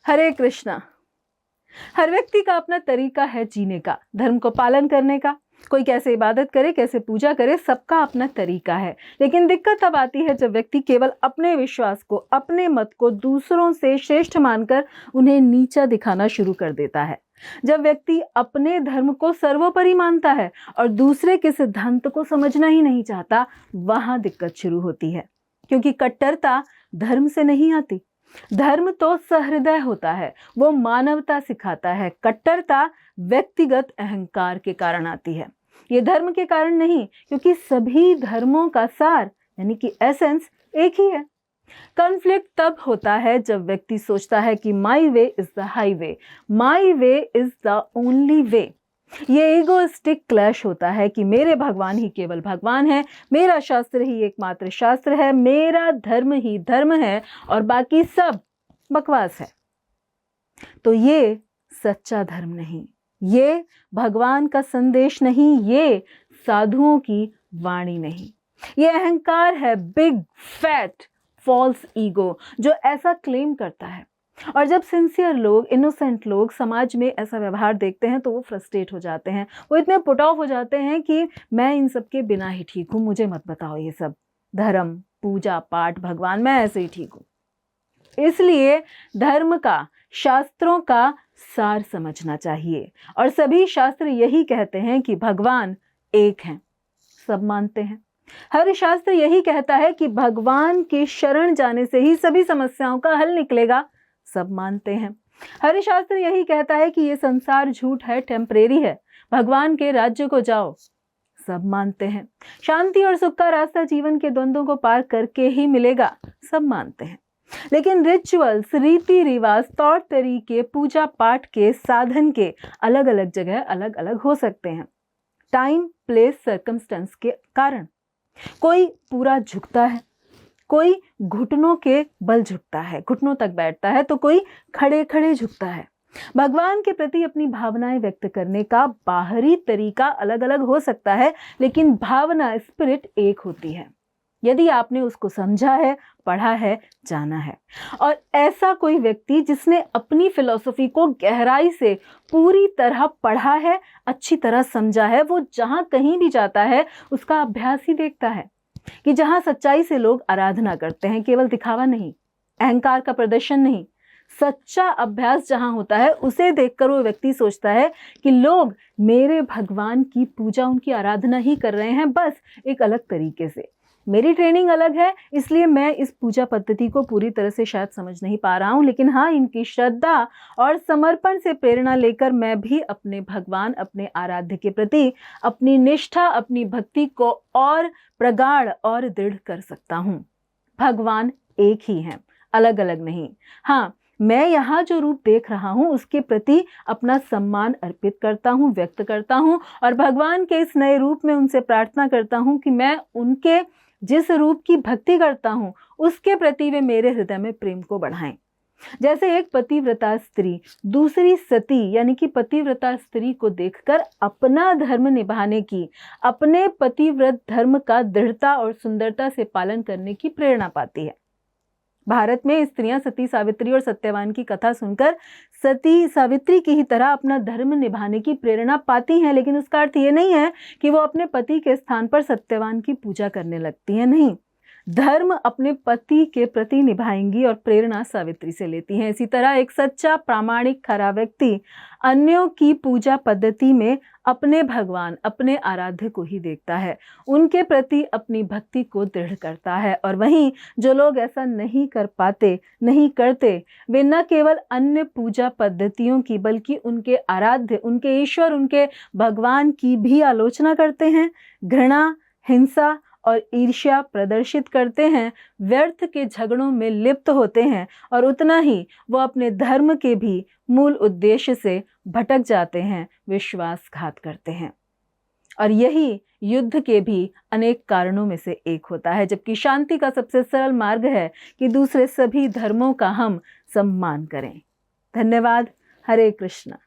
हरे कृष्णा। हर व्यक्ति का अपना तरीका है जीने का, धर्म को पालन करने का। कोई कैसे इबादत करे, कैसे पूजा करे, सबका अपना तरीका है। लेकिन दिक्कत तब आती है जब व्यक्ति केवल अपने विश्वास को, अपने मत को दूसरों से श्रेष्ठ मानकर उन्हें नीचा दिखाना शुरू कर देता है। जब व्यक्ति अपने धर्म को सर्वोपरि मानता है और दूसरे के सिद्धांत को समझना ही नहीं चाहता, वहां दिक्कत शुरू होती है। क्योंकि कट्टरता धर्म से नहीं आती। धर्म तो सहृदय होता है, वो मानवता सिखाता है। कट्टरता व्यक्तिगत अहंकार के कारण आती है। ये धर्म के कारण नहीं, क्योंकि सभी धर्मों का सार यानी कि एसेंस एक ही है। कॉन्फ्लिक्ट तब होता है जब व्यक्ति सोचता है कि my way is the highway, my way is the only way. ये ईगोइस्टिक क्लैश होता है कि मेरे भगवान ही केवल भगवान है, मेरा शास्त्र ही एकमात्र शास्त्र है, मेरा धर्म ही धर्म है और बाकी सब बकवास है। तो ये सच्चा धर्म नहीं, ये भगवान का संदेश नहीं, ये साधुओं की वाणी नहीं। ये अहंकार है, बिग फैट फॉल्स ईगो, जो ऐसा क्लेम करता है। और जब सिंसियर लोग, इनोसेंट लोग समाज में ऐसा व्यवहार देखते हैं तो वो फ्रस्ट्रेट हो जाते हैं। वो इतने पुट ऑफ हो जाते हैं कि मैं इन सब के बिना ही ठीक हूँ, मुझे मत बताओ ये सब धर्म, पूजा पाठ, भगवान, मैं ऐसे ही ठीक हूँ। इसलिए धर्म का, शास्त्रों का सार समझना चाहिए। और सभी शास्त्र यही कहते हैं कि भगवान एक हैं, सब मानते हैं। हर शास्त्र यही कहता है कि भगवान के शरण जाने से ही सभी समस्याओं का हल निकलेगा, सब मानते हैं। हर शास्त्र यही कहता है कि ये संसार झूठ है, टेम्परेरी है, भगवान के राज्य को जाओ, सब मानते हैं। शांति और सुख का रास्ता जीवन के द्वंद्वों को पार करके ही मिलेगा, सब मानते हैं। लेकिन रिचुअल्स, रीति रिवाज, तौर तरीके, पूजा पाठ के साधन के अलग अलग जगह अलग अलग हो सकते हैं, टाइम, प्लेस, सर्कमस्टेंस के कारण। कोई पूरा झुकता है, कोई घुटनों के बल झुकता है, घुटनों तक बैठता है, तो कोई खड़े खड़े झुकता है। भगवान के प्रति अपनी भावनाएं व्यक्त करने का बाहरी तरीका अलग अलग हो सकता है, लेकिन भावना, स्पिरिट एक होती है। यदि आपने उसको समझा है, पढ़ा है, जाना है। और ऐसा कोई व्यक्ति जिसने अपनी फिलॉसफी को गहराई से पूरी तरह पढ़ा है, अच्छी तरह समझा है, वो जहां कहीं भी जाता है उसका अभ्यास ही देखता है कि जहां सच्चाई से लोग आराधना करते हैं, केवल दिखावा नहीं, अहंकार का प्रदर्शन नहीं, सच्चा अभ्यास जहां होता है, उसे देखकर वो व्यक्ति सोचता है कि लोग मेरे भगवान की पूजा, उनकी आराधना ही कर रहे हैं, बस एक अलग तरीके से। मेरी ट्रेनिंग अलग है, इसलिए मैं इस पूजा पद्धति को पूरी तरह से शायद समझ नहीं पा रहा हूं, लेकिन हाँ, इनकी श्रद्धा और समर्पण से प्रेरणा लेकर मैं भी अपने भगवान, अपने आराध्य के प्रति अपनी निष्ठा, अपनी भक्ति को और प्रगाढ़ और दृढ़ कर सकता हूं। भगवान एक ही हैं, अलग अलग नहीं। हाँ, मैं यहाँ जो रूप देख रहा हूँ उसके प्रति अपना सम्मान अर्पित करता हूँ, व्यक्त करता हूँ, और भगवान के इस नए रूप में उनसे प्रार्थना करता हूँ कि मैं उनके जिस रूप की भक्ति करता हूं उसके प्रति वे मेरे हृदय में प्रेम को बढ़ाएं। जैसे एक पतिव्रता स्त्री दूसरी सती यानी कि पतिव्रता स्त्री को देखकर अपना धर्म निभाने की, अपने पतिव्रत धर्म का दृढ़ता और सुंदरता से पालन करने की प्रेरणा पाती है। भारत में स्त्रियां सती सावित्री और सत्यवान की कथा सुनकर सती सावित्री की ही तरह अपना धर्म निभाने की प्रेरणा पाती हैं, लेकिन उसका अर्थ ये नहीं है कि वो अपने पति के स्थान पर सत्यवान की पूजा करने लगती हैं। नहीं, धर्म अपने पति के प्रति निभाएंगी और प्रेरणा सावित्री से लेती हैं। इसी तरह एक सच्चा, प्रामाणिक, खरा व्यक्ति अन्यों की पूजा पद्धति में अपने भगवान, अपने आराध्य को ही देखता है, उनके प्रति अपनी भक्ति को दृढ़ करता है। और वहीं जो लोग ऐसा नहीं कर पाते, नहीं करते, वे न केवल अन्य पूजा पद्धतियों की बल्कि उनके आराध्य, उनके ईश्वर, उनके भगवान की भी आलोचना करते हैं, घृणा, हिंसा और ईर्ष्या प्रदर्शित करते हैं, व्यर्थ के झगड़ों में लिप्त होते हैं, और उतना ही वो अपने धर्म के भी मूल उद्देश्य से भटक जाते हैं, विश्वासघात करते हैं। और यही युद्ध के भी अनेक कारणों में से एक होता है, जबकि शांति का सबसे सरल मार्ग है कि दूसरे सभी धर्मों का हम सम्मान करें। धन्यवाद। हरे कृष्णा।